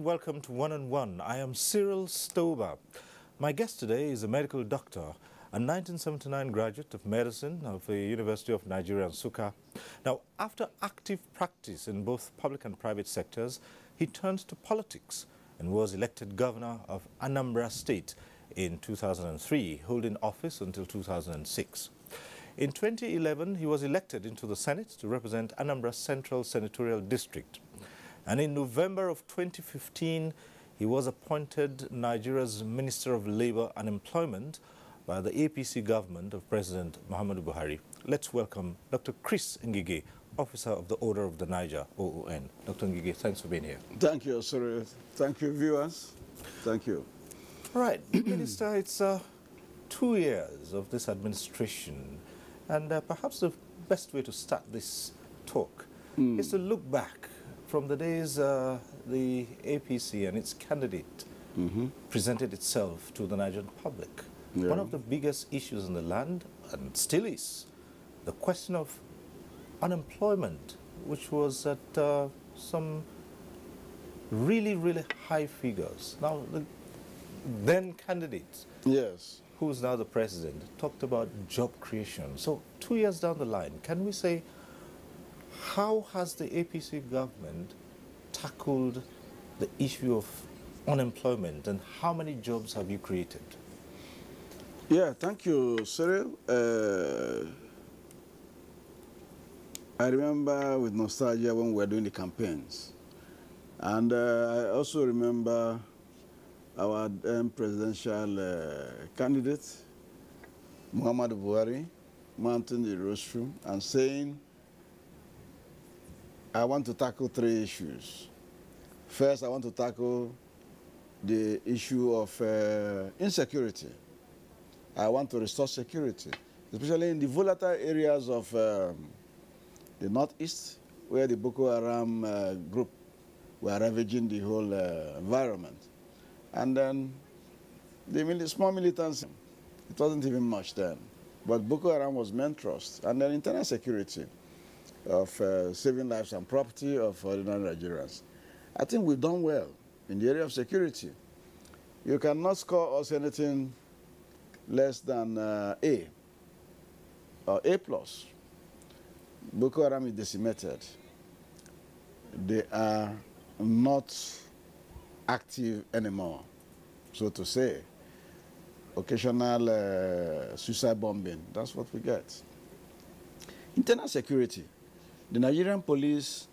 welcome to One on One. I am Cyril Stober. My guest today is a medical doctor, a 1979 graduate of medicine of the University of Nigeria, Nsukka. Now, after active practice in both public and private sectors, he turned to politics and was elected governor of Anambra State in 2003, holding office until 2006. In 2011, he was elected into the Senate to represent Anambra Central Senatorial District. And in November of 2015, he was appointed Nigeria's Minister of Labour and Employment by the APC government of President Muhammadu Buhari. Let's welcome Dr. Chris Ngige, Officer of the Order of the Niger, OON. Dr. Ngige, thanks for being here. Thank you, sir. Thank you, viewers. Thank you. All right, Minister, it's 2 years of this administration, and perhaps the best way to start this talk is to look back from the days the APC and its candidate presented itself to the Nigerian public. Yeah. One of the biggest issues in the land, and still is, the question of unemployment, which was at some really, really high figures. Now, the then candidate, yes, who is now the president, talked about job creation. So 2 years down the line, can we say, how has the APC government tackled the issue of unemployment, and how many jobs have you created? Yeah, thank you, Cyril. I remember with nostalgia when we were doing the campaigns. And I also remember our then presidential candidate, Muhammadu Buhari, mounting the rostrum and saying, I want to tackle 3 issues. First, I want to tackle the issue of insecurity. I want to restore security, especially in the volatile areas of the northeast, where the Boko Haram group were ravaging the whole environment. And then the small militants, it wasn't even much then. But Boko Haram was main thrust. And then internal security of saving lives and property of ordinary Nigerians. I think we've done well in the area of security. You cannot score us anything less than A or A+. Boko Haram is decimated. They are not active anymore, so to say. Occasional suicide bombing, that's what we get. Internal security. The Nigerian police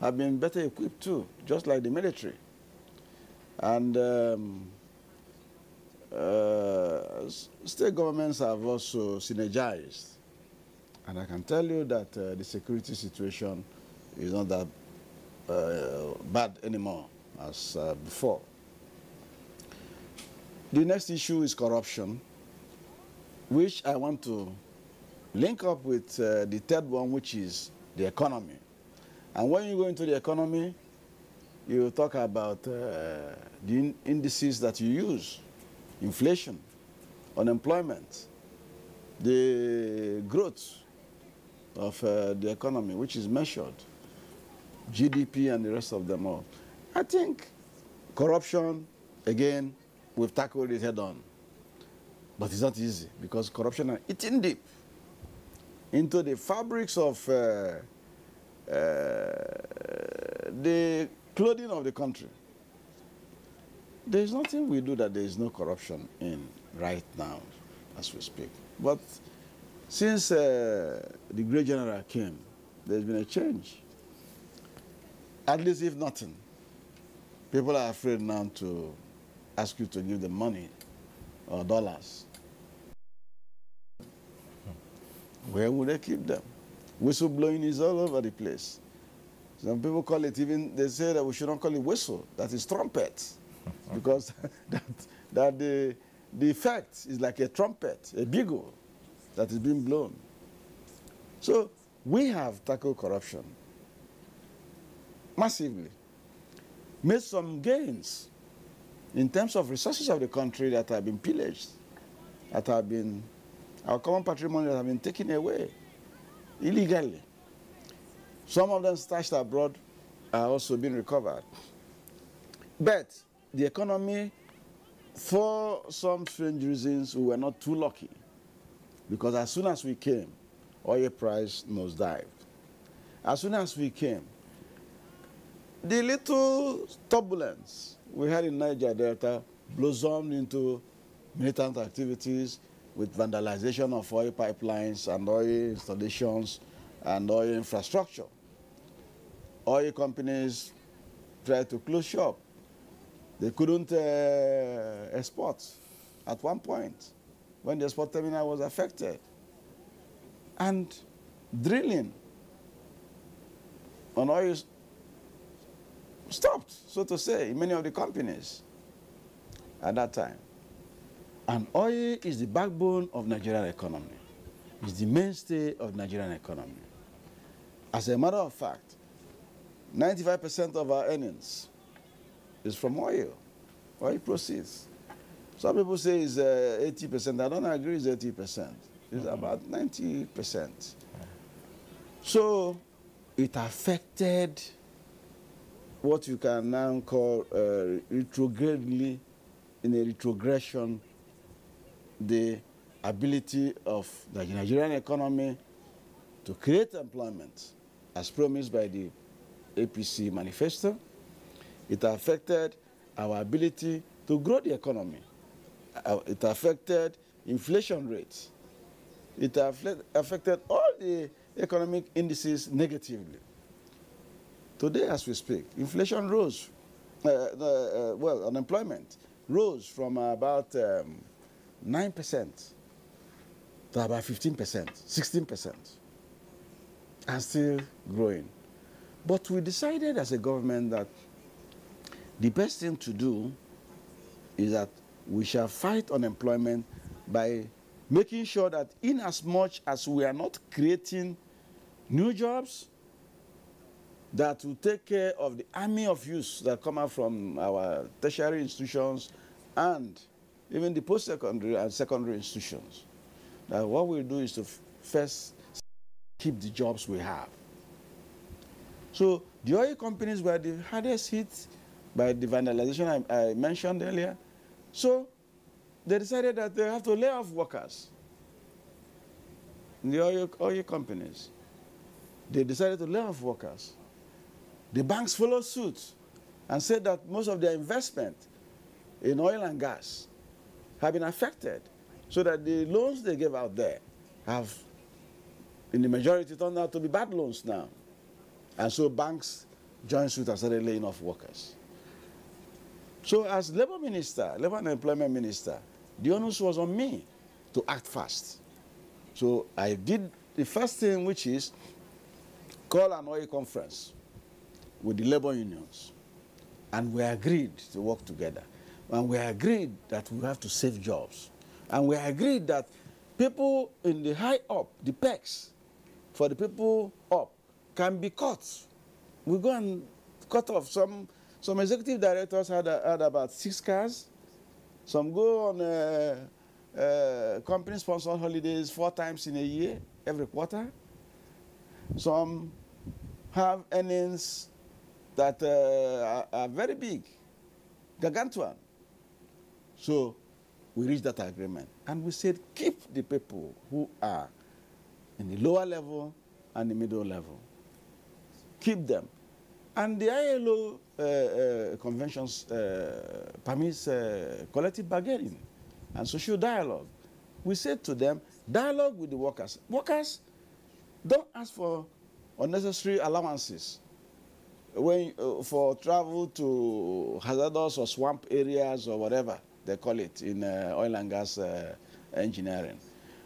have been better equipped too, just like the military. And state governments have also synergized. And I can tell you that the security situation is not that bad anymore as before. The next issue is corruption, which I want to link up with the third one, which is the economy. And when you go into the economy, you talk about the indices that you use, inflation, unemployment, the growth of the economy, which is measured, GDP and the rest of them all. I think corruption, again, we've tackled it head on. But it's not easy, because corruption is eating deep into the fabrics of the clothing of the country. There is nothing we do that there is no corruption in right now, as we speak. But since the great general came, there's been a change. At least if nothing, people are afraid now to ask you to give them money or dollars. Where would they keep them? Whistleblowing is all over the place. Some people call it even, they say that we shouldn't call it whistle, that is trumpet. Because the effect is like a trumpet, a bugle that is being blown. So we have tackled corruption massively, made some gains in terms of resources of the country that have been pillaged, that have been, our common patrimony that have been taken away illegally. Some of them stashed abroad are also being recovered. But the economy, for some strange reasons, we were not too lucky. Because as soon as we came, oil price nosedived. As soon as we came, the little turbulence we had in Niger Delta blossomed into militant activities with vandalization of oil pipelines and oil installations and oil infrastructure. Oil companies tried to close shop. They couldn't export at one point when the export terminal was affected. And drilling on oil stopped, so to say, in many of the companies at that time. And oil is the backbone of Nigerian economy. It's the mainstay of Nigerian economy. As a matter of fact, 95% of our earnings is from oil proceeds. Some people say it's 80%. I don't agree it's 80%. It's about 90%. So it affected what you can now call retrogradely, in a retrogression, the ability of the Nigerian economy to create employment as promised by the APC manifesto. It affected our ability to grow the economy. It affected inflation rates. It affected all the economic indices negatively. Today, as we speak, inflation rose. Unemployment rose from about 9% to about 15%, 16%, and still growing. But we decided as a government that the best thing to do is that we shall fight unemployment by making sure that in as much as we are not creating new jobs that will take care of the army of youths that come out from our tertiary institutions and even the post-secondary and secondary institutions, that what we'll do is to first keep the jobs we have. So the oil companies were the hardest hit by the vandalization I mentioned earlier. So they decided that they have to lay off workers in the oil companies. They decided to lay off workers. The banks followed suit and said that most of their investment in oil and gas have been affected, so that the loans they gave out there have, in the majority, turned out to be bad loans now. And so banks joined suit and started laying off workers. So as labor and employment minister, the onus was on me to act fast. So I did the first thing, which is call an oil conference with the labor unions. And we agreed to work together. And we agreed that we have to save jobs. And we agreed that people in the high up, the pecs for the people up, can be cut. We go and cut off. Some executive directors had about 6 cars. Some go on company-sponsored holidays 4 times in a year, every quarter. Some have earnings that are very big, gargantuan. So we reached that agreement. And we said, keep the people who are in the lower level and the middle level. Keep them. And the ILO conventions permits collective bargaining and social dialogue. We said to them, dialogue with the workers. Workers, don't ask for unnecessary allowances for travel to hazardous or swamp areas or whatever they call it in oil and gas engineering.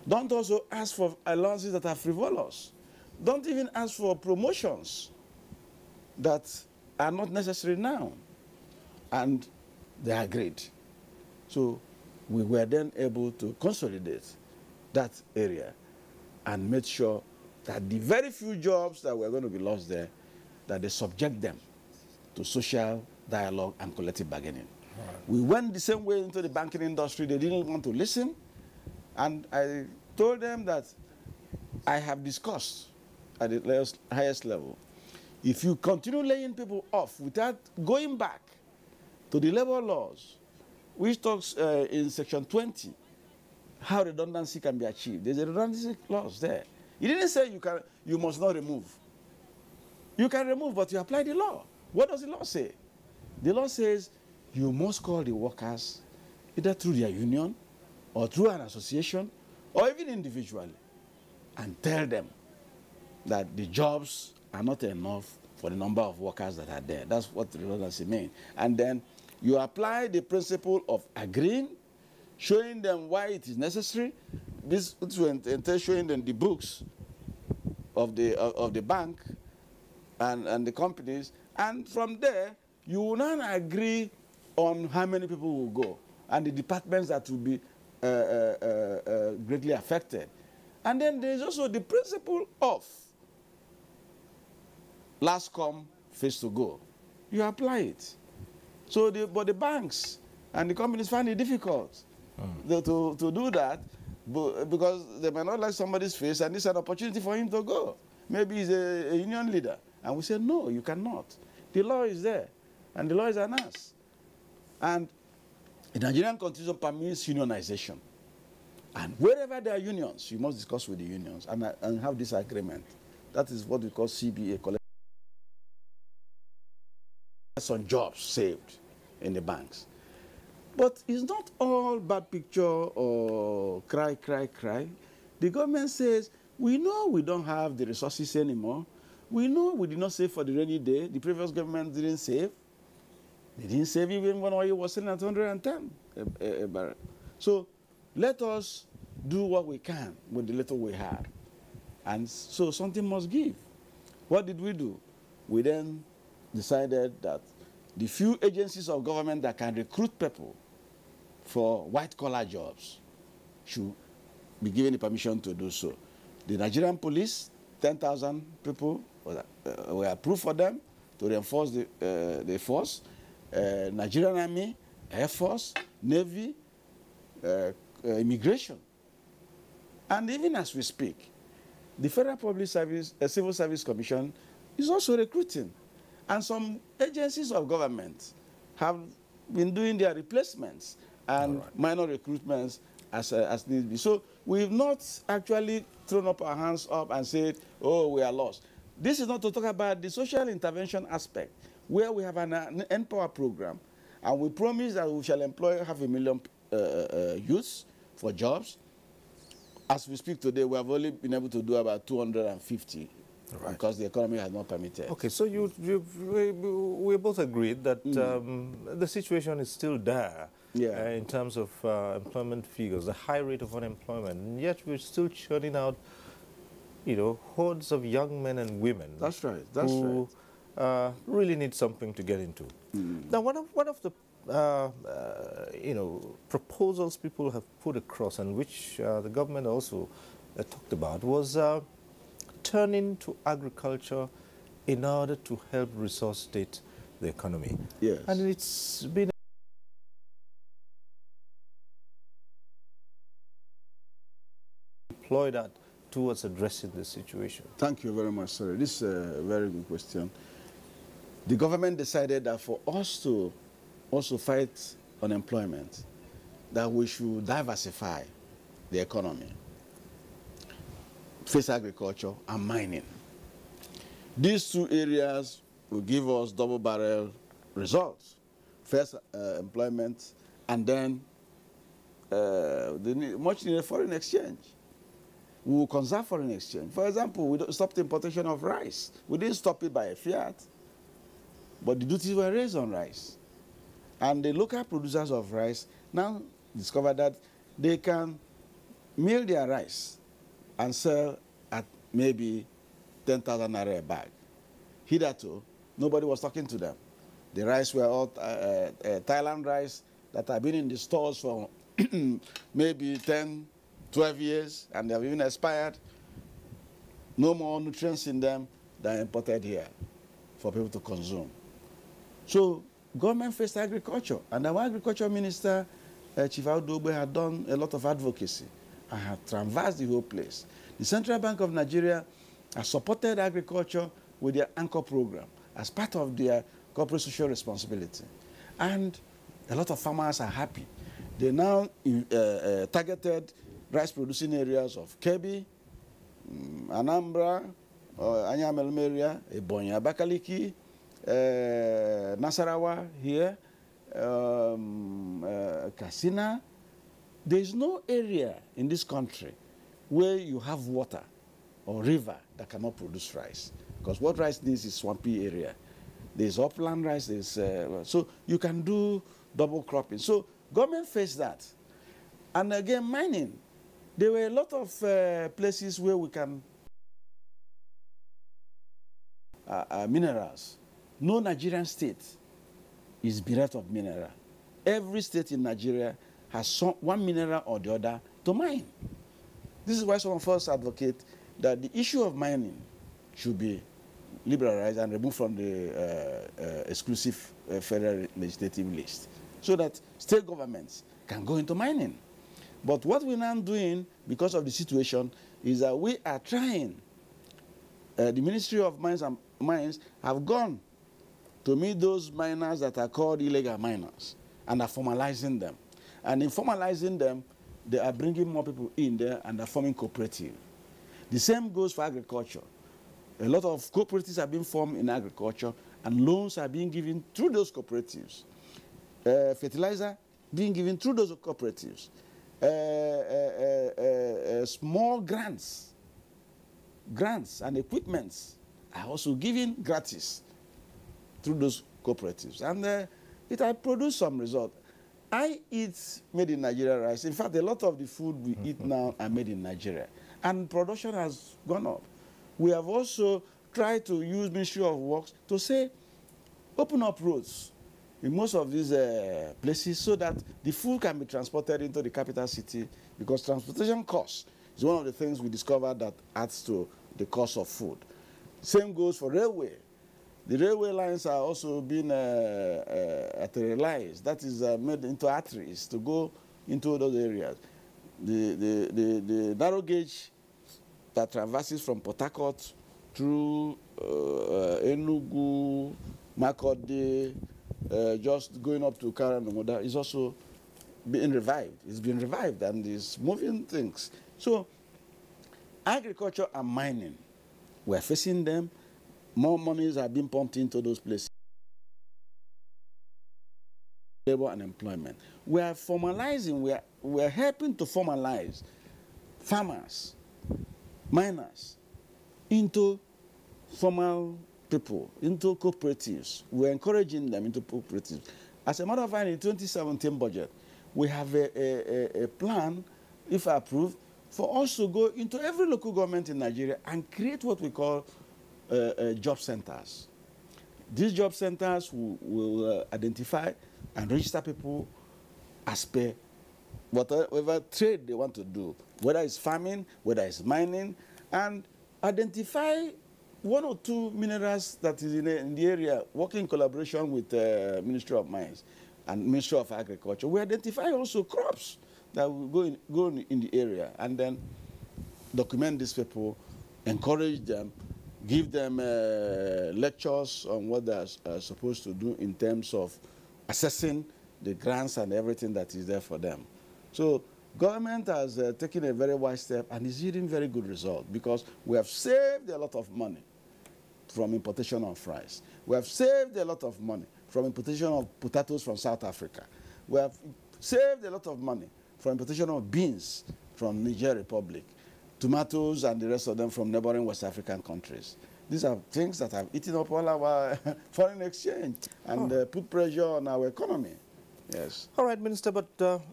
Don't also ask for allowances that are frivolous. Don't even ask for promotions that are not necessary now. And they agreed. So we were then able to consolidate that area and make sure that the very few jobs that were going to be lost there, that they subject them to social dialogue and collective bargaining. Right. We went the same way into the banking industry. They didn't want to listen. And I told them that I have discussed at the highest level, if you continue laying people off without going back to the labor laws, which talks in section 20 how redundancy can be achieved. There's a redundancy clause there. It didn't say you must not remove. You can remove, but you apply the law. What does the law say? The law says you must call the workers either through their union or through an association or even individually and tell them that the jobs are not enough for the number of workers that are there. That's what redundancy means. And then you apply the principle of agreeing, showing them why it is necessary. This will entail showing them the books of the bank and the companies, and from there you will not agree on how many people will go and the departments that will be greatly affected. And then there is also the principle of last come, first to go. You apply it. So, but the banks and the companies find it difficult to do that because they may not like somebody's face, and it's an opportunity for him to go. Maybe he's a union leader. And we say, no, you cannot. The law is there, and the law is an us. And the Nigerian Constitution permits unionization. And wherever there are unions, you must discuss with the unions and have this agreement. That is what we call CBA, some jobs saved in the banks. But it's not all bad picture or cry, cry, cry. The government says, we know we don't have the resources anymore. We know we did not save for the rainy day. The previous government didn't save. They didn't save even when oil was selling at 110 a barrel. So let us do what we can with the little we have. And so something must give. What did we do? We then decided that the few agencies of government that can recruit people for white-collar jobs should be given the permission to do so. The Nigerian police, 10,000 people were approved for them to reinforce the force. Nigerian Army, Air Force, Navy, Immigration. And even as we speak, the Federal Public Service, Civil Service Commission is also recruiting. And some agencies of government have been doing their replacements and minor recruitments as need be. So we've not actually thrown up our hands up and said, oh, we are lost. This is not to talk about the social intervention aspect, where we have an Empower program, and we promise that we shall employ 500,000 youths for jobs. As we speak today, we have only been able to do about 250 because the economy has not permitted. Okay, so we both agreed that the situation is still there in terms of employment figures, the high rate of unemployment, and yet we're still churning out, you know, hordes of young men and women. That's right. Who really need something to get into. Now, one of the you know, proposals people have put across, and which the government also talked about, was turning to agriculture in order to help resuscitate the economy. Yes. And it's been employ that towards addressing the situation. Thank you very much, sir. This is a very good question. The government decided that for us to also fight unemployment, that we should diversify the economy, face agriculture and mining. These two areas will give us double-barrel results. First, employment, and then the much needed foreign exchange. We will conserve foreign exchange. For example, we stopped importation of rice. We didn't stop it by a fiat, but the duties were raised on rice. And the local producers of rice now discover that they can mill their rice and sell at maybe 10,000 naira a bag. Hitherto, nobody was talking to them. The rice were all Thailand rice that have been in the stores for maybe 10, 12 years, and they have even expired. No more nutrients in them than imported here for people to consume. So government faced agriculture, and our agriculture minister, Chief Audogbe, had done a lot of advocacy and had canvassed the whole place. The Central Bank of Nigeria has supported agriculture with their anchor program as part of their corporate social responsibility. And a lot of farmers are happy. They now targeted rice-producing areas of Kebbi, Anambra, Anyamelum area, Ebonyi, Abakaliki, Nasarawa here, Katsina. There is no area in this country where you have water or river that cannot produce rice. Because what rice needs is swampy area. There's upland rice, so you can do double cropping. So government faced that. And again, mining. There were a lot of places where we can minerals. No Nigerian state is bereft of mineral. Every state in Nigeria has one mineral or the other to mine. This is why some of us advocate that the issue of mining should be liberalized and removed from the exclusive federal legislative list so that state governments can go into mining. But what we're now doing, because of the situation, is that we are trying, the Ministry of Mines have gone to meet those miners that are called illegal miners and are formalizing them. And in formalizing them, they are bringing more people in there and are forming cooperative. The same goes for agriculture. A lot of cooperatives are being formed in agriculture and loans are being given through those cooperatives. Fertilizer being given through those cooperatives. Small grants and equipments are also given gratis through those cooperatives. And it has produced some result. I eat made in Nigeria rice. In fact, a lot of the food we eat now are made in Nigeria. And production has gone up. We have also tried to use Ministry of Works to say, open up roads in most of these places so that the food can be transported into the capital city, because transportation cost is one of the things we discovered that adds to the cost of food. Same goes for railway. The railway lines are also being arterialized, that is made into arteries to go into those areas. The narrow gauge that traverses from Port Harcourt through Enugu, Makurdi, just going up to Karanamoda is also being revived. It's been revived and is moving things. So agriculture and mining, we're facing them. More monies are being pumped into those places. Labor and employment. We are formalizing, we are helping to formalize farmers, miners, into formal people, into cooperatives. We're encouraging them into cooperatives. As a matter of fact, in the 2017 budget, we have a plan, if approved, for us to go into every local government in Nigeria and create what we call job centers. These job centers will identify and register people as per whatever trade they want to do, whether it's farming, whether it's mining, and identify one or two minerals that is in the area, working in collaboration with the Ministry of Mines and Ministry of Agriculture. We identify also crops that will go in the area, and then document these people, encourage them, give them lectures on what they're supposed to do in terms of assessing the grants and everything that is there for them. So government has taken a very wise step and is yielding very good result, because we have saved a lot of money from importation of rice. We have saved a lot of money from importation of potatoes from South Africa. We have saved a lot of money from importation of beans from Niger Republic, tomatoes and the rest of them from neighboring West African countries. These are things that have eaten up all our foreign exchange and put pressure on our economy. Yes. All right, Minister, but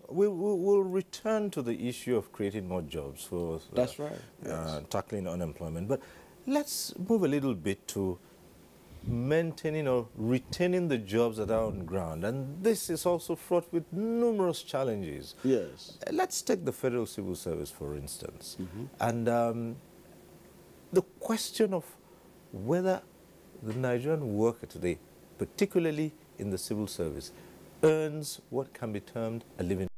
we'll return to the issue of creating more jobs for That's right. Yes. Tackling unemployment. But let's move a little bit to maintaining or retaining the jobs that are on ground. And this is also fraught with numerous challenges. Yes. Let's take the Federal Civil Service, for instance. And the question of whether the Nigerian worker today, particularly in the civil service, earns what can be termed a living.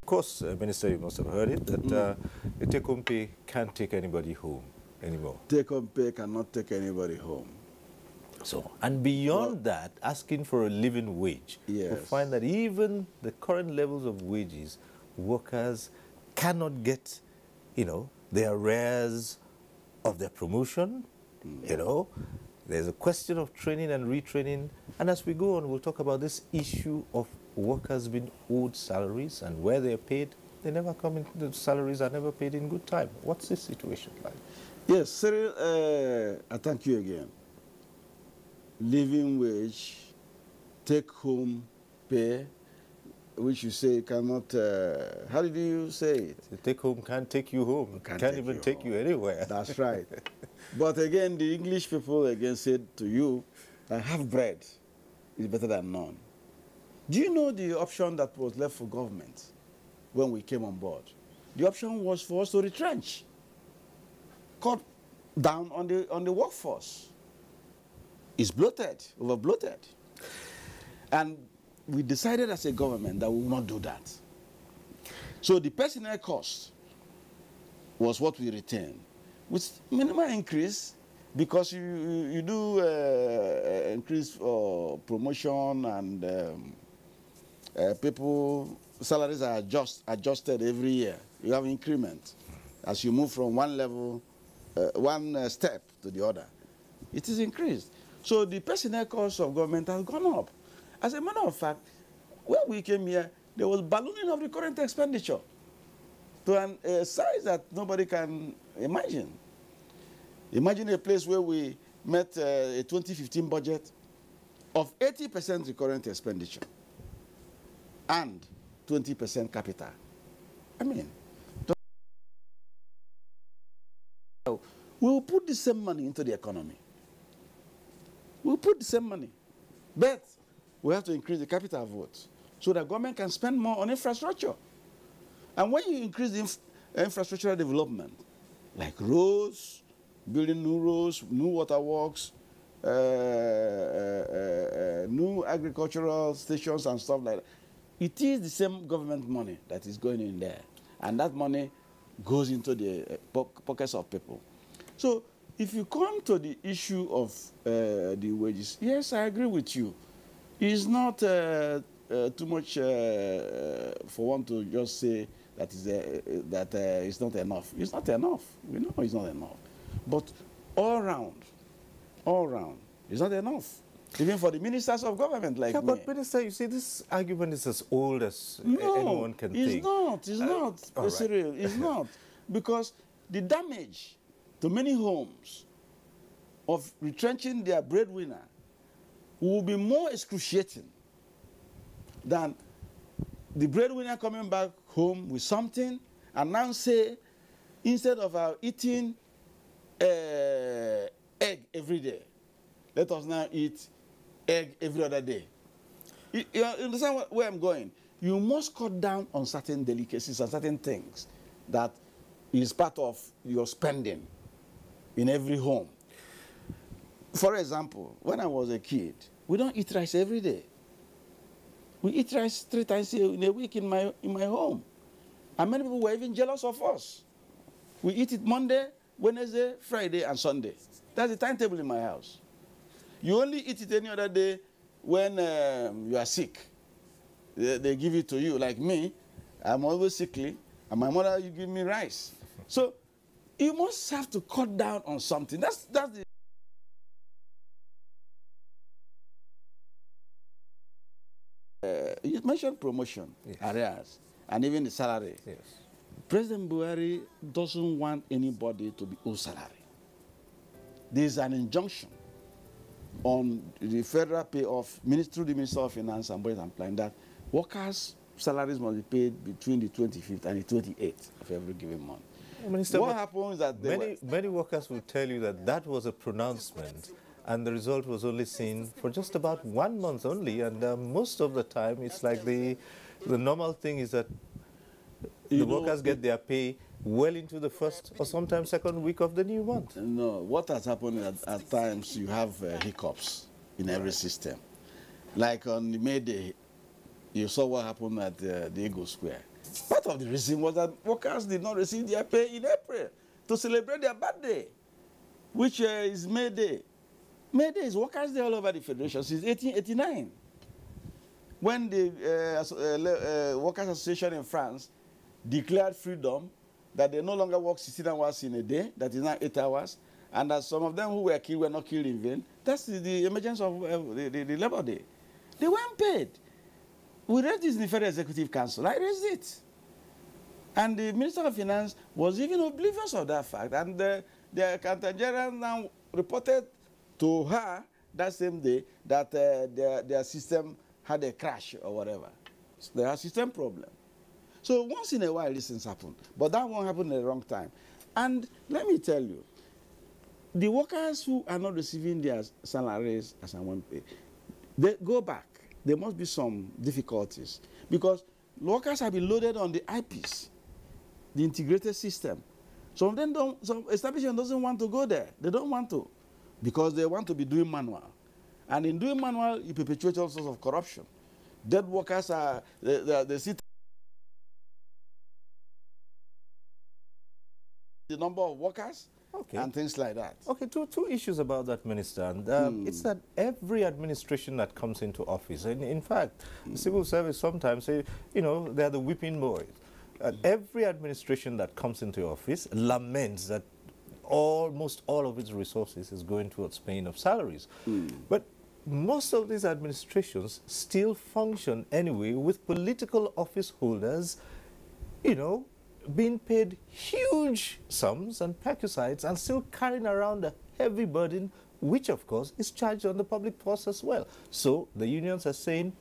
Of course, Minister, you must have heard it, that the take-home pay can't take anybody home anymore. Take-home pay cannot take anybody home. So, and beyond that, asking for a living wage, Yes. we find that even the current levels of wages, workers cannot get, their arrears of their promotion, There's a question of training and retraining. And as we go on, we'll talk about this issue of workers being owed salaries and where they're paid. They never come in, the salaries are never paid in good time. What's this situation like? Yes, Cyril, I thank you again. Living wage, take home pay, which you say cannot, how did you say it? The take home can't take you home. Can't even take you anywhere. That's right. But again, the English people again said to you that half bread is better than none. Do you know the option that was left for government when we came on board? The option was for us to retrench, cut down on the workforce. It's bloated, over bloated. And we decided as a government that we will not do that. So the personnel cost was what we retained, with minimal increase, because you do increase promotion and people, salaries are adjusted every year. You have increment as you move from one level, one step to the other. It is increased. So the personnel cost of government has gone up. As a matter of fact, when we came here, there was ballooning of the current expenditure to a size that nobody can imagine. Imagine a place where we met a 2015 budget of 80% recurrent expenditure and 20% capital. I mean, we will put the same money into the economy. We'll put the same money. But we have to increase the capital vote so that government can spend more on infrastructure. And when you increase the infrastructural development, like roads, building new roads, new waterworks, new agricultural stations and stuff like that, it is the same government money that is going in there. And that money goes into the pockets of people. So if you come to the issue of the wages, yes, I agree with you. It's not too much for one to just say that it's not enough. It's not enough. We know it's not enough. But all round, it's not enough. Even for the ministers of government like me. But Minister, you see, this argument is as old as anyone can think. It's not. Cyril, it's not. Because the damage to many homes of retrenching their breadwinner will be more excruciating than the breadwinner coming back home with something and now say, instead of eating egg every day, let us now eat egg every other day. You understand where I'm going? You must cut down on certain delicacies and certain things that is part of your spending in every home. For example, when I was a kid, we don't eat rice every day. We eat rice 3 times in a week in my home. And many people were even jealous of us. We eat it Monday, Wednesday, Friday, and Sunday. That's the timetable in my house. You only eat it any other day when you are sick. They give it to you. Like me, I'm always sickly, and my mother, you give me rice. So you must have to cut down on something. That's the... you mentioned promotion, yes, arrears, and even the salary. Yes. President Buhari doesn't want anybody to be owed salary. There's an injunction on the federal payoff through the Minister of Finance and Budget and Planning that workers' salaries must be paid between the 25th and the 28th of every given month. Minister, what happens is that many workers will tell you that was a pronouncement, and the result was only seen for just about 1 month only, and most of the time it's like the normal thing is that the workers get their pay well into the first or sometimes second week of the new month. No, what has happened at times, you have hiccups in every system. Like on May Day, you saw what happened at the Eagle Square. Part of the reason was that workers did not receive their pay in April to celebrate their birthday, which is May Day. May Day is Workers' Day all over the Federation since 1889. When the Workers' Association in France declared freedom, that they no longer work 16 hours in a day, that is now 8 hours, and that some of them who were killed were not killed in vain. That's the emergence of the Labor Day. They weren't paid. We raised this in the Federal Executive Council. I raised it. And the Minister of Finance was even oblivious of that fact. And the Accountant General now reported to her that same day that their system had a crash or whatever. So there are system problem. So once in a while these things happen. But that won't happen at the wrong time. And let me tell you, the workers who are not receiving their salaries as I want pay, they go back. There must be some difficulties because workers have been loaded on the IPs, the integrated system. Some establishment doesn't want to go there. They don't want to because they want to be doing manual. And in doing manual, you perpetuate all sorts of corruption. Dead workers are, they sit the number of workers and things like that. Okay, two issues about that, Minister. And, it's that every administration that comes into office, and in fact, the civil service sometimes say, you know, they're the whipping boys. Every administration that comes into office laments that almost all of its resources is going towards paying of salaries. But most of these administrations still function anyway with political office holders, you know, being paid huge sums and perquisites and still carrying around a heavy burden, which of course is charged on the public purse as well. So the unions are saying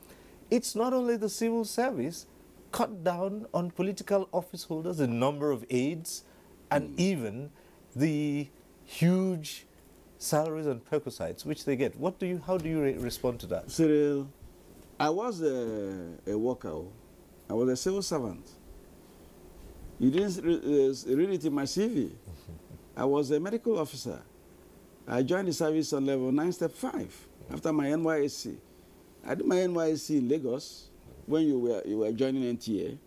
it's not only the civil service, cut down on political office holders, the number of aides, and even the huge salaries and perquisites which they get. How do you respond to that? Cyril, I was a worker. I was a civil servant. You didn't read it in my CV. I was a medical officer. I joined the service on level 9, step 5, after my NYSC. I did my NYSC in Lagos when you were joining NTA.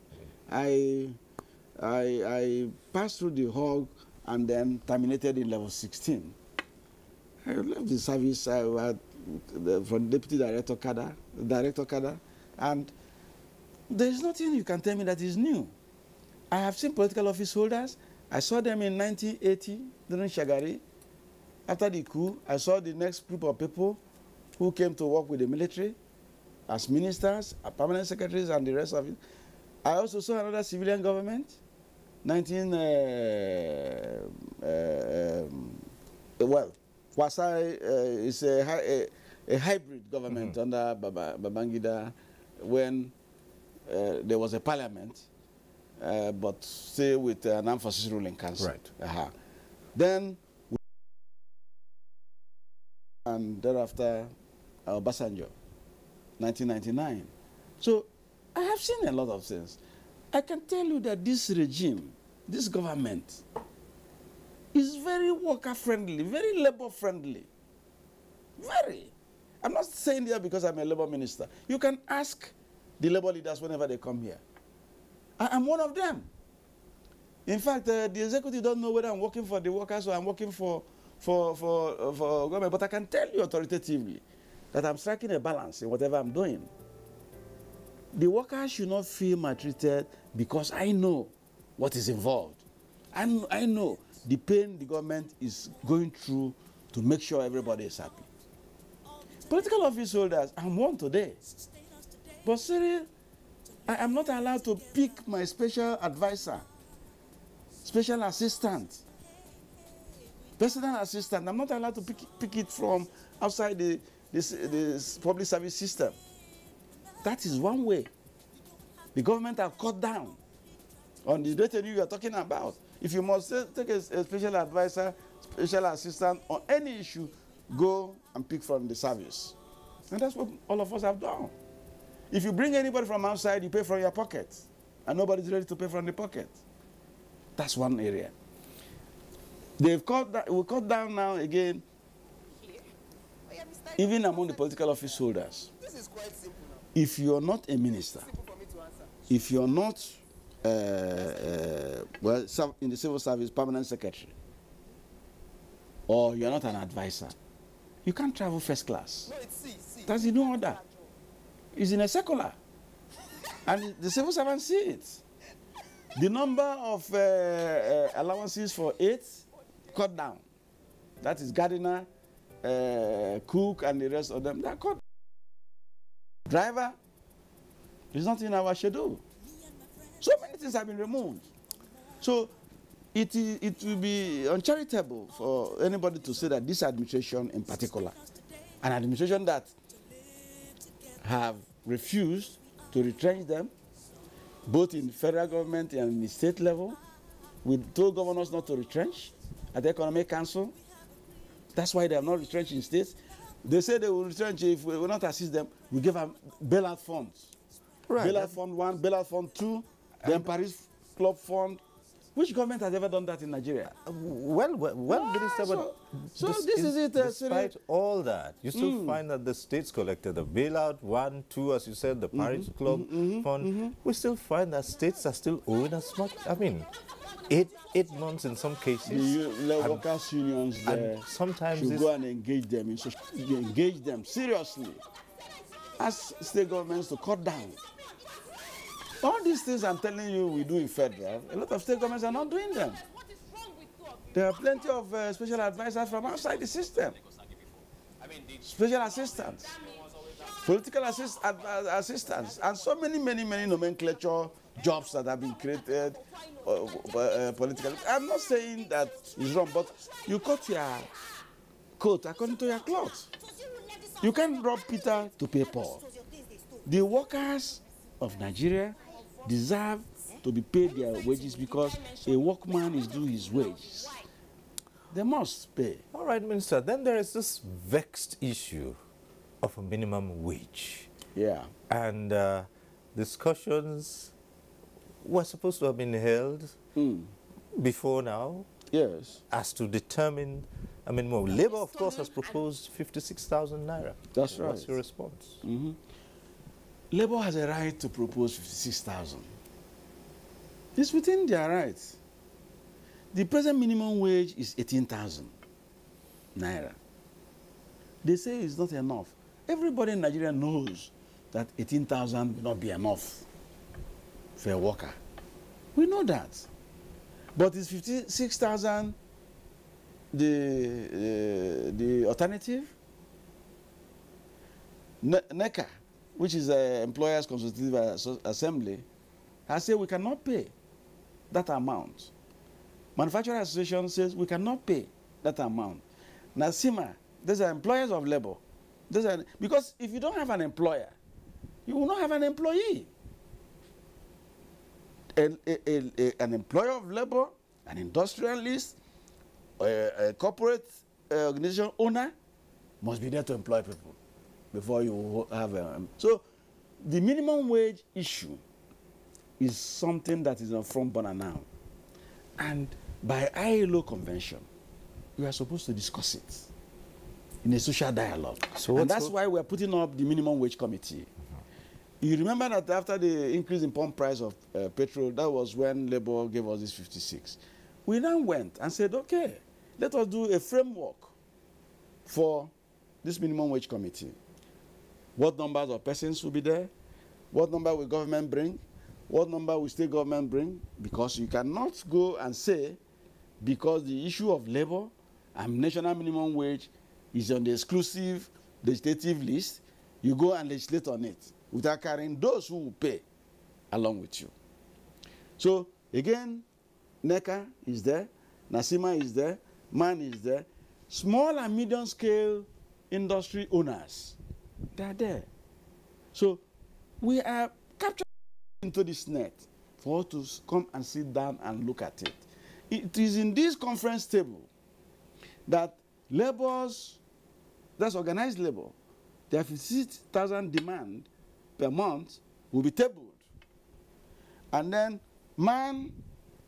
I passed through the hog and then terminated in level 16. I left the service from deputy director cadre, and there is nothing you can tell me that is new. I have seen political office holders. I saw them in 1980 during Shagari. After the coup, I saw the next group of people who came to work with the military as ministers, as permanent secretaries, and the rest of it. I also saw another civilian government, Kwasai is a hybrid government under Babangida when there was a parliament, but still with an armed forces ruling council. Right. Then, and thereafter, Obasanjo, 1999. So, I have seen a lot of things. I can tell you that this regime, this government, is very worker-friendly, very labor-friendly. Very. I'm not saying that because I'm a labor minister. You can ask the labor leaders whenever they come here. I'm one of them. In fact, the executive don't know whether I'm working for the workers or I'm working for government, but I can tell you authoritatively that I'm striking a balance in whatever I'm doing. The workers should not feel maltreated because I know what is involved. I know the pain the government is going through to make sure everybody is happy. Political office holders, I'm one today. But Cyril, I am not allowed to pick my special advisor, special assistant, personal assistant. I'm not allowed to pick it from outside this public service system. That is one way. The government have cut down on the revenue you are talking about. If you must take a special advisor, special assistant on any issue, go and pick from the service. And that's what all of us have done. If you bring anybody from outside, you pay from your pocket. And nobody's ready to pay from the pocket. That's one area. They've cut down now again, even among the political office holders. This is quite simple now. If you're not a minister, if you're not in the civil service permanent secretary, or you're not an advisor, You can't travel first class. No, it's C. That's the new order. It's in a circular. And the civil servants see it. The number of allowances for aides cut down. That is gardener, cook, and the rest of them. They are cut. Driver is not in our schedule. So many things have been removed. So it will be uncharitable for anybody to say that this administration in particular, an administration that have refused to retrench them, both in federal government and in the state level. We told governors not to retrench at the Economic Council. That's why they have not retrenched in states. They say they will retrench if we will not assist them. We give them bailout funds. Right. Bailout fund 1, bailout fund 2, then Paris Club fund. Which government has ever done that in Nigeria? Well, Minister, but so this is it. Despite all that, you still find that the states collected the bailout 1, 2, as you said, the Paris Club fund. We still find that states are still owing as much. I mean, eight months in some cases. The workers' unions there sometimes should go and engage them engage them seriously. Ask state governments to cut down. All these things I'm telling you we do in federal, a lot of state governments are not doing them. There are plenty of special advisors from outside the system. Special assistants, political assistants, and so many nomenclature jobs that have been created politically. I'm not saying that it's wrong, but you cut your coat according to your clothes. You can't rob Peter to pay Paul. The workers of Nigeria deserve to be paid their wages because a workman is due his wages. They must pay. All right, Minister. Then there is this vexed issue of a minimum wage. Yeah. And discussions were supposed to have been held before now. Yes. As to determine, I mean, well, Labour, of course, has proposed 56,000 naira. That's right. What's your response? Labour has a right to propose 56,000. It's within their rights. The present minimum wage is 18,000 naira. They say it's not enough. Everybody in Nigeria knows that 18,000 will not be enough for a worker. We know that. But is 56,000 the alternative? NECA, which is the Employers Consultative Assembly, has said we cannot pay that amount. Manufacturers Association says we cannot pay that amount. NASIMA, these are employers of labor. Because if you don't have an employer, you will not have an employee. An employer of labor, an industrialist, a corporate organization owner must be there to employ people before you have so the minimum wage issue is something that is on front burner now. And by ILO convention, we are supposed to discuss it in a social dialogue. And that's why we're putting up the minimum wage committee. You remember that after the increase in pump price of petrol, that was when Labour gave us this 56. We now went and said, okay, let us do a framework for this minimum wage committee. What numbers of persons will be there? What number will government bring? What number will state government bring? Because you cannot go and say, because the issue of labor and national minimum wage is on the exclusive legislative list, you go and legislate on it without carrying those who will pay along with you. So, again, NECA is there, NASIMA is there, MAN is there, small and medium scale industry owners, they are there. So, we are captured into this net for us to come and sit down and look at it. It is in this conference table that laborers, that's organized labor, their 56,000 demand per month will be tabled. And then MAN,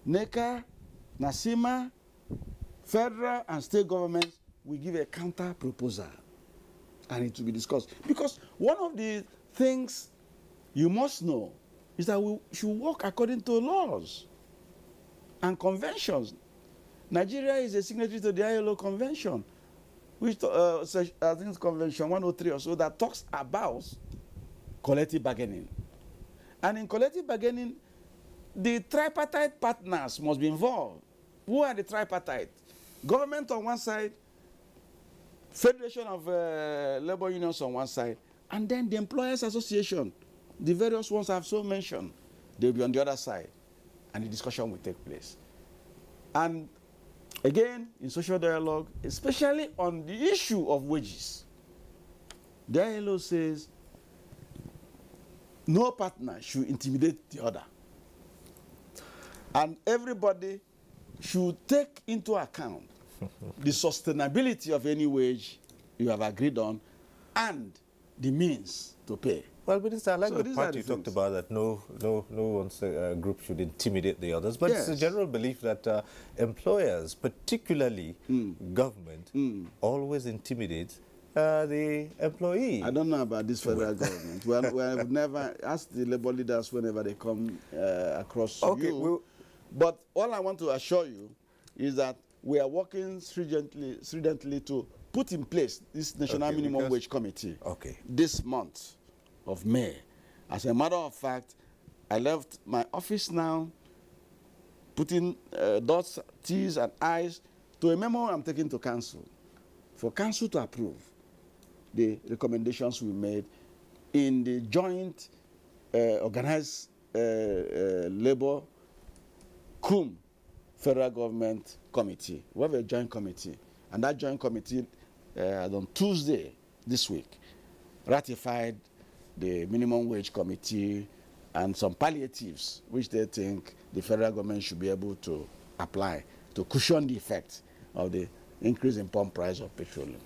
NECA, NASIMA, federal and state governments will give a counter proposal and it will be discussed. Because one of the things you must know is that we should work according to laws and conventions. Nigeria is a signatory to the ILO convention. which I think it's Convention 103 or so, that talks about collective bargaining. And in collective bargaining, the tripartite partners must be involved. Who are the tripartite? Government on one side, Federation of Labor Unions on one side, and then the Employers Association, the various ones I've so mentioned, they'll be on the other side, and the discussion will take place. And again, in social dialogue, especially on the issue of wages, the ILO says no partner should intimidate the other. And everybody should take into account the sustainability of any wage you have agreed on and the means to pay. Well, Minister, I like the part you talked about, that no one's group should intimidate the others. But it's a general belief that employers, particularly government, always intimidate the employee. I don't know about this federal government. We have never asked the labor leaders whenever they come across you. But all I want to assure you is that we are working stringently to put in place this National Minimum Wage Committee this month of May. As a matter of fact, I left my office now, putting dots, T's, and I's to a memo I'm taking to council, for council to approve the recommendations we made in the joint organized labor cum federal government committee. We have a joint committee, and that joint committee on Tuesday this week ratified the minimum wage committee and some palliatives which they think the federal government should be able to apply to cushion the effect of the increase in pump price of petroleum.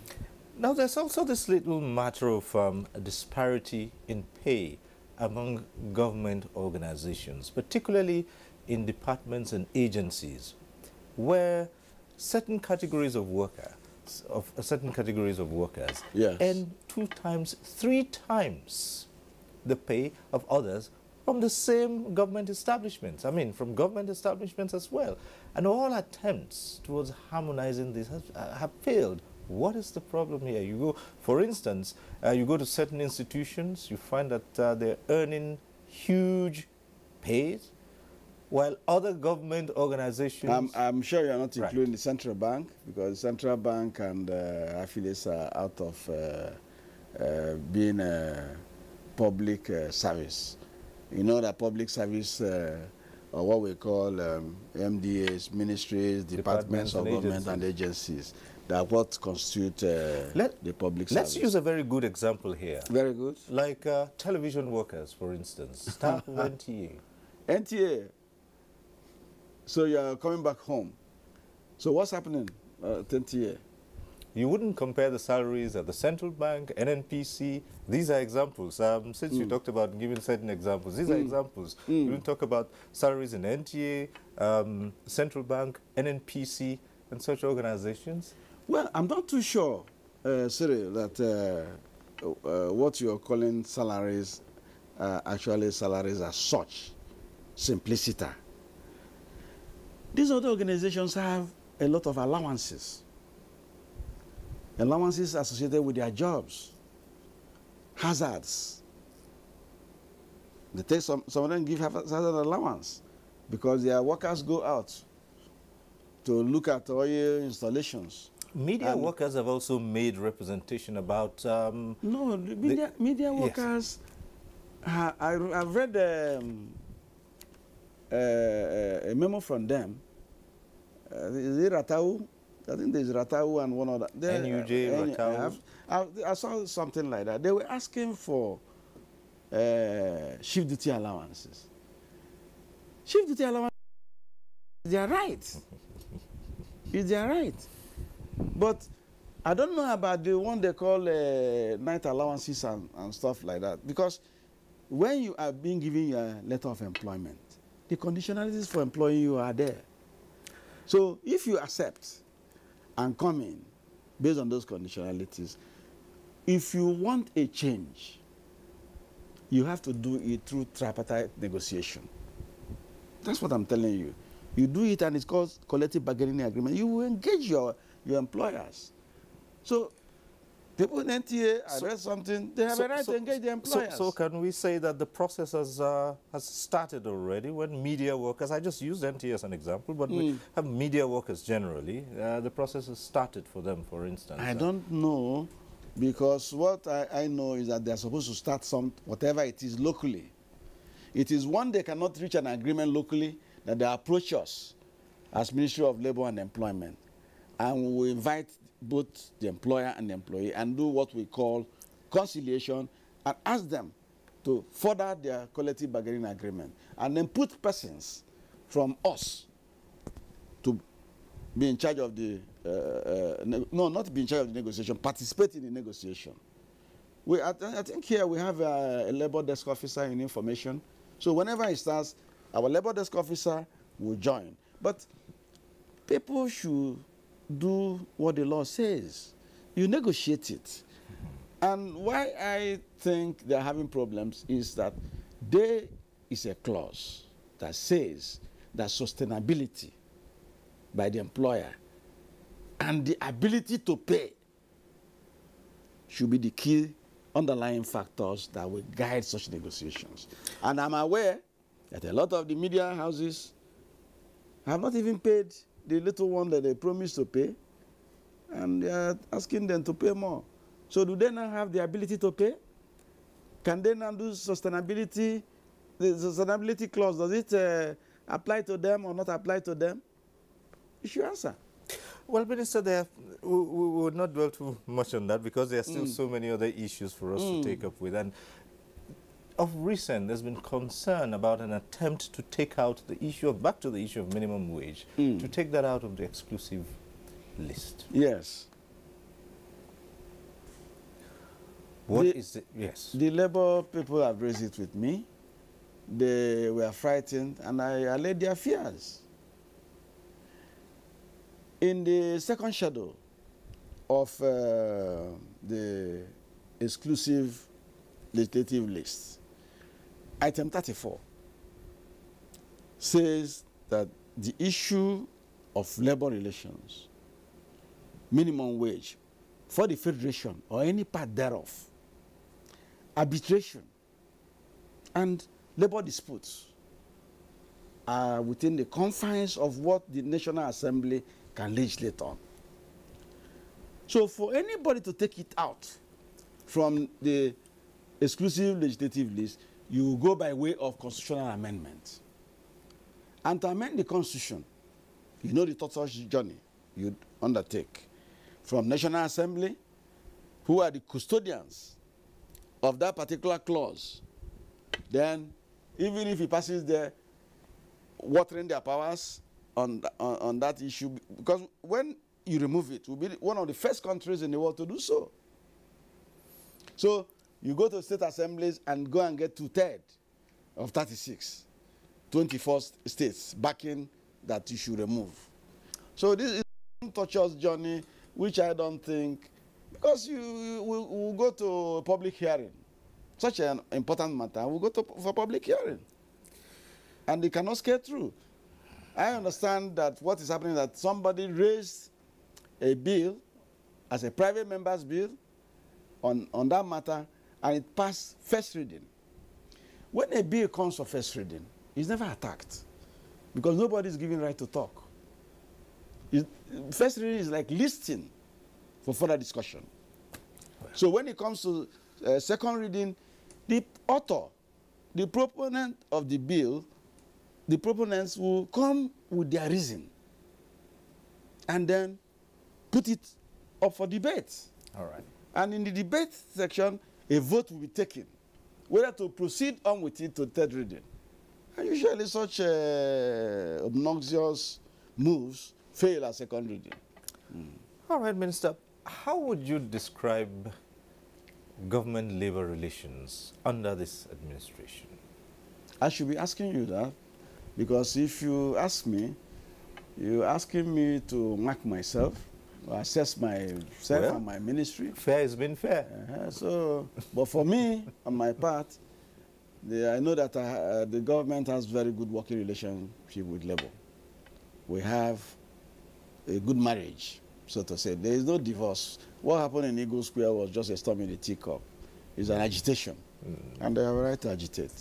Now, there's also this little matter of a disparity in pay among government organizations, particularly in departments and agencies, where certain categories of workers earn 2 times, 3 times the pay of others from the same government establishments. I mean, from government establishments as well. And all attempts towards harmonizing this have failed. What is the problem here? You go, for instance, you go to certain institutions, you find that they're earning huge pays, while other government organizations... I'm sure you're not including the central bank, because the central bank and affiliates are out of being a public service. You know that public service, or what we call MDAs, ministries, departments of government and agencies, that what constitute the public service. Let's use a very good example here. Very good. Like television workers, for instance, staff of NTA. NTA. So you're coming back home. So what's happening at NTA? You wouldn't compare the salaries at the central bank, NNPC. These are examples. Since you talked about giving certain examples, these are examples. You didn't talk about salaries in NTA, central bank, NNPC, and such organizations. Well, I'm not too sure, Cyril, that what you're calling salaries are actually salaries as such, simplicity. These other organizations have a lot of allowances. Allowances associated with their jobs. Hazards. They take some of them give hazard allowance because their workers go out to look at oil installations. Media workers have also made representation about... media workers... Yes. I've read a memo from them. Is it Ratau? I think there's Ratau and one other. NUJ, Ratau. I saw something like that. They were asking for shift duty allowances. Shift duty allowances, they are right. They are right. But I don't know about the one they call night allowances and stuff like that. Because when you are being given a letter of employment, the conditionalities for employing you are there. So if you accept and come in based on those conditionalities, if you want a change, you have to do it through tripartite negotiation. That's what I'm telling you. You do it and it's called collective bargaining agreement. You will engage your employers So people in NTA, I read something, they have a right to engage the employers. So can we say that the process has started already when media workers, I just used NTA as an example, but we have media workers generally, the process has started for them, for instance? I don't know, because what I know is that they're supposed to start whatever it is locally. It is one they cannot reach an agreement locally that they approach us as Ministry of Labour and Employment, and we invite both the employer and the employee and do what we call conciliation and ask them to further their collective bargaining agreement, and then put persons from us to be in charge of the no, not be in charge of the negotiation, participate in the negotiation. I think here we have a labor desk officer in information, so whenever it starts, our labor desk officer will join. But people should do what the law says. You negotiate it. And why I think they're having problems is that there is a clause that says that sustainability by the employer and the ability to pay should be the key underlying factors that will guide such negotiations. And I'm aware that a lot of the media houses have not even paid the little one that they promised to pay, and they are asking them to pay more. So do they now have the ability to pay? Can they now do sustainability? The sustainability clause, does it apply to them or not apply to them? You should answer. Well, Minister, we would not dwell too much on that because there are still so many other issues for us to take up with. And of recent, there's been concern about an attempt to take out the issue of, back to the issue of minimum wage, to take that out of the exclusive list. Yes. What is it? Yes. The labor people have raised it with me. They were frightened, and I allayed their fears. In the second schedule of the exclusive legislative list, item 34 says that the issue of labor relations, minimum wage for the federation or any part thereof, arbitration, and labor disputes are within the confines of what the National Assembly can legislate on. So for anybody to take it out from the exclusive legislative list, you go by way of constitutional amendment. And to amend the Constitution, you know the tortuous journey you undertake from National Assembly, who are the custodians of that particular clause. Then, even if it passes there, watering their powers on that issue, because when you remove it, we'll be one of the first countries in the world to do so. So you go to state assemblies and go and get 2/3 of 36, 24 states backing that you should remove. So this is a tortuous journey, which I don't think, because you will go to a public hearing, such an important matter, we'll go for public hearing, and they cannot scale through. I understand that what is happening is that somebody raised a bill as a private member's bill on that matter, and it passed first reading. When a bill comes for first reading, it's never attacked, because nobody is given right to talk. First reading is like listing for further discussion. So when it comes to second reading, the author, the proponent of the bill, the proponents will come with their reason and then put it up for debate. All right. And in the debate section, a vote will be taken, whether to proceed on with it to third reading. And usually such obnoxious moves fail at second reading. All right, Minister, how would you describe government-labor relations under this administration? I should be asking you that, because if you ask me, you're asking me to mark myself, or assess myself and my ministry. Fair has been fair. But for me, on my part, I know that the government has very good working relationship with labor. We have a good marriage so to say. There is no divorce. What happened in Eagle Square was just a storm in the teacup. It's an agitation, and they have a right to agitate.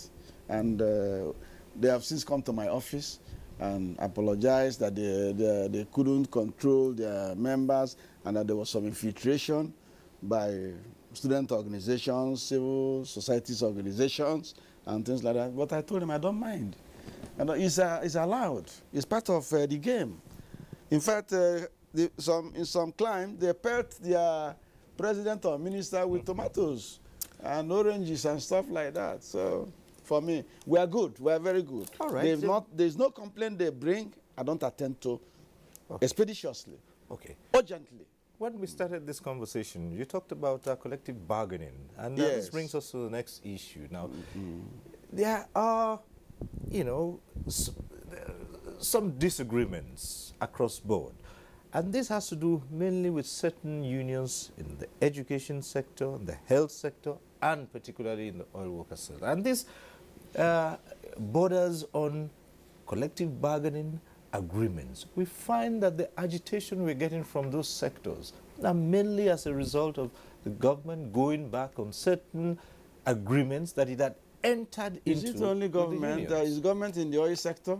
And they have since come to my office and apologized that they couldn't control their members and that there was some infiltration by student organizations, civil societies organizations, and things like that. But I told them I don't mind. And it's allowed. It's part of the game. In fact, in some climes, they pelt their president or minister with tomatoes and oranges and stuff like that. So for me, we are good. We are very good. All right. There's no complaint they bring. I don't attend to expeditiously. Okay. Urgently. When we started this conversation, you talked about collective bargaining, and Yes. this brings us to the next issue. Now, there are, you know, some disagreements across board, and this has to do mainly with certain unions in the education sector, the health sector, and particularly in the oil workers sector. And this borders on collective bargaining agreements. We find that the agitation we're getting from those sectors are mainly as a result of the government going back on certain agreements that it had entered into. Is it only government? Is government in the oil sector?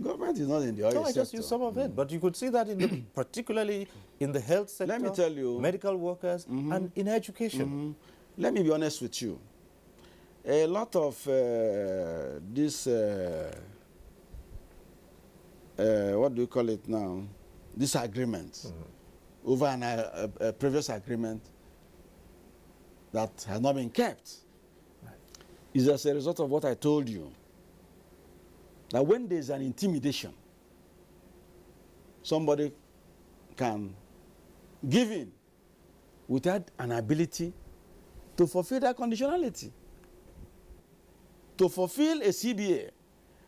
Government is not in the oil sector. No, I just use some of it, but you could see that in the, particularly in the health sector, let me tell you, medical workers, and in education. Let me be honest with you. A lot of this, what do you call it now? Disagreements over a previous agreement that has not been kept is as a result of what I told you. That when there's an intimidation, somebody can give in without an ability to fulfill that conditionality. To fulfill a CBA,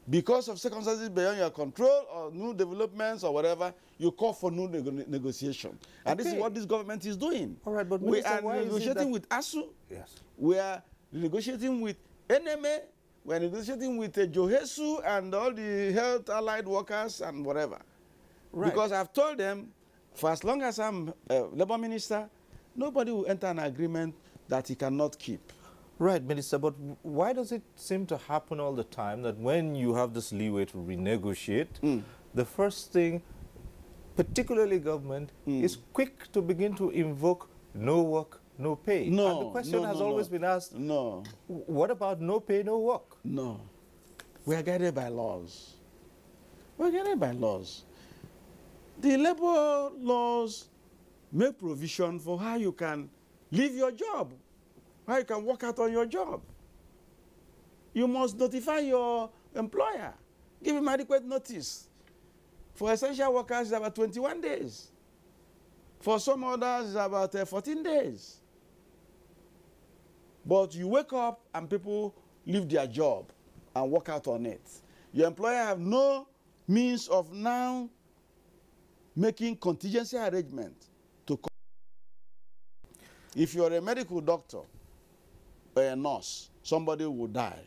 because of circumstances beyond your control or new developments or whatever, you call for new negotiation. And this is what this government is doing. All right, but we Minister, are negotiating with ASU. Yes. We are negotiating with NMA. We are negotiating with Johesu and all the health allied workers and whatever. Right. Because I've told them, for as long as I'm labor minister, nobody will enter an agreement that he cannot keep. Right, Minister, but why does it seem to happen all the time that when you have this leeway to renegotiate, the first thing, particularly government, is quick to begin to invoke no work, no pay? No, and the question has always been asked, what about no pay, no work? No. We are guided by laws. We are guided by laws. The labor laws make provision for how you can leave your job, how you can work out on your job. You must notify your employer. Give him adequate notice. For essential workers, it's about 21 days. For some others, it's about 14 days. But you wake up and people leave their job and work out on it. Your employer have no means of now making contingency arrangement to come. If you're a medical doctor or a nurse, somebody will die.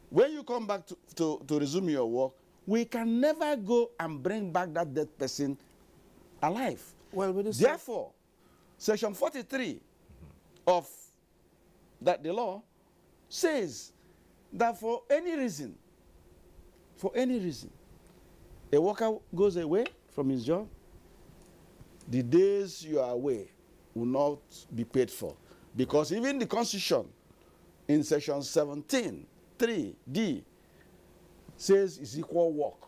When you come back to resume your work, we can never go and bring back that dead person alive. Well, therefore, Section 43 of the law says that for any reason, a worker goes away from his job, the days you are away will not be paid for. Because even the Constitution in Section 17(3)(d) says it's equal work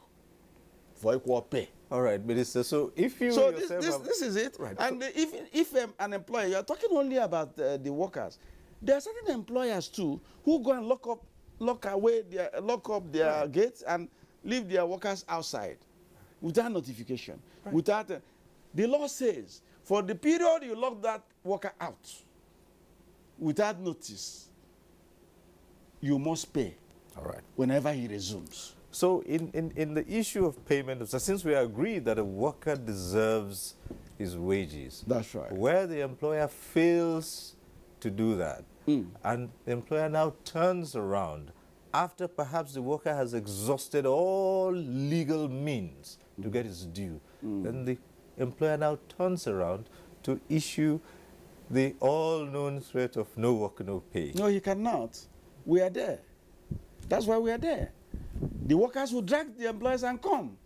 for equal pay. All right, Minister, so if you So yourself this is it. Right. And if an employer, you're talking only about the workers. There are certain employers too who go and lock up their gates and leave their workers outside without notification. Right. Without the law says for the period you lock that worker out without notice, you must pay. All right. Whenever he resumes. So in the issue of payment, since we agree that a worker deserves his wages, That's right. where the employer fails to do that, and the employer now turns around after perhaps the worker has exhausted all legal means to get his due, then the employer now turns around to issue the all-known threat of no work, no pay. No, he cannot. We are there. That's why we are there. The workers will drag the employers and come.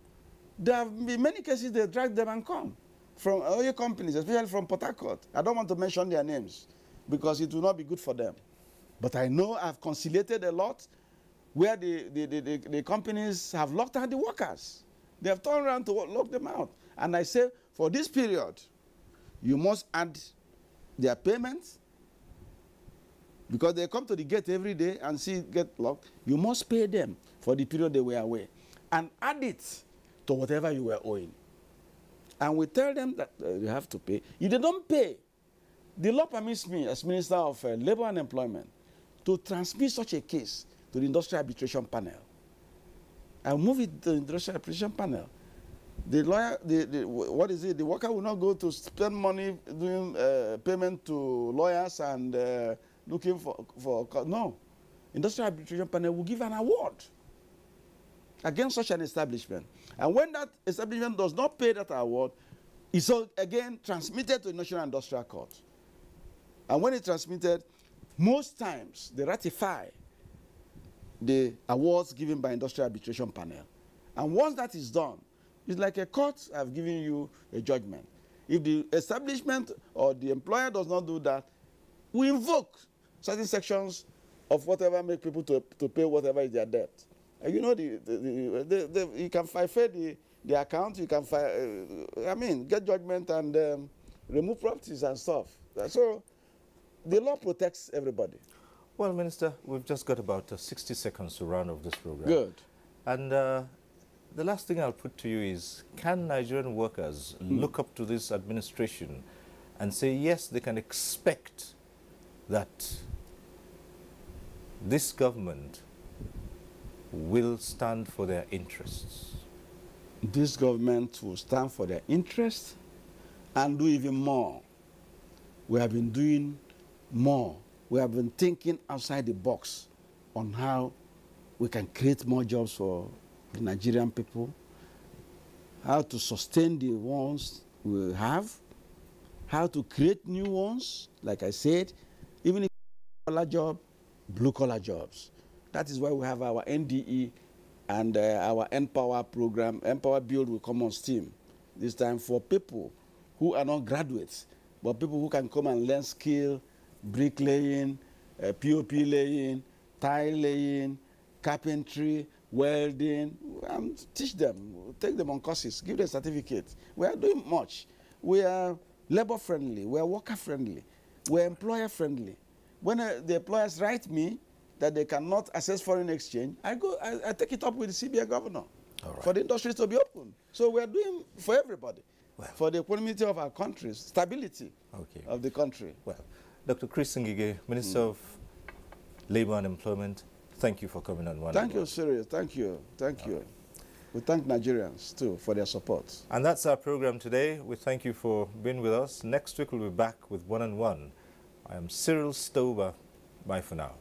There have been many cases they drag them and come from oil companies, especially from Port Harcourt. I don't want to mention their names because it will not be good for them. But I know I've conciliated a lot where the companies have locked out the workers. They have turned around to lock them out. And I say, for this period, you must add their payments because they come to the gate every day and see it get locked. You must pay them for the period they were away and add it to whatever you were owing. And we tell them that you have to pay. If they don't pay, the law permits me as Minister of Labor and Employment to transmit such a case to the Industrial Arbitration Panel. I'll move it to the Industrial Arbitration Panel. The lawyer, what is it? The worker will not go to spend money doing payment to lawyers and looking for no. Industrial Arbitration Panel will give an award against such an establishment. And when that establishment does not pay that award, it's again transmitted to the National Industrial Court. And when it's transmitted, most times they ratify the awards given by Industrial Arbitration Panel. And once that is done, it's like a court have given you a judgment. If the establishment or the employer does not do that, we invoke certain sections of whatever make people to pay whatever is their debt. And you know, you can forfeit the account, you can get judgment and remove properties and stuff. So the law protects everybody. Well, Minister, we've just got about 60 seconds to round off this program. Good. And the last thing I'll put to you is, can Nigerian workers look up to this administration and say, yes, they can expect that this government will stand for their interests? This government will stand for their interests and do even more. We have been doing more. We have been thinking outside the box on how we can create more jobs for the Nigerian people, how to sustain the ones we have, how to create new ones, like I said, even if collar job, blue-collar jobs. That is why we have our NDE and our Empower program. Empower Build will come on steam this time for people who are not graduates, but people who can come and learn skill, bricklaying, POP laying, tile laying, carpentry, welding, and teach them, take them on courses, give them certificates. We are doing much. We are labor friendly, we are worker friendly, we are employer friendly. When the employers write me that they cannot access foreign exchange, I take it up with the CBA governor for the industries to be open. So we are doing for everybody, for the equanimity of our country, stability of the country. Well, Dr. Chris Ngige, Minister of Labor and Employment, thank you for coming on One. Thank you, Sirius. Thank you. Thank you. We thank Nigerians, too, for their support. And that's our program today. We thank you for being with us. Next week, we'll be back with One on One. I am Cyril Stover. Bye for now.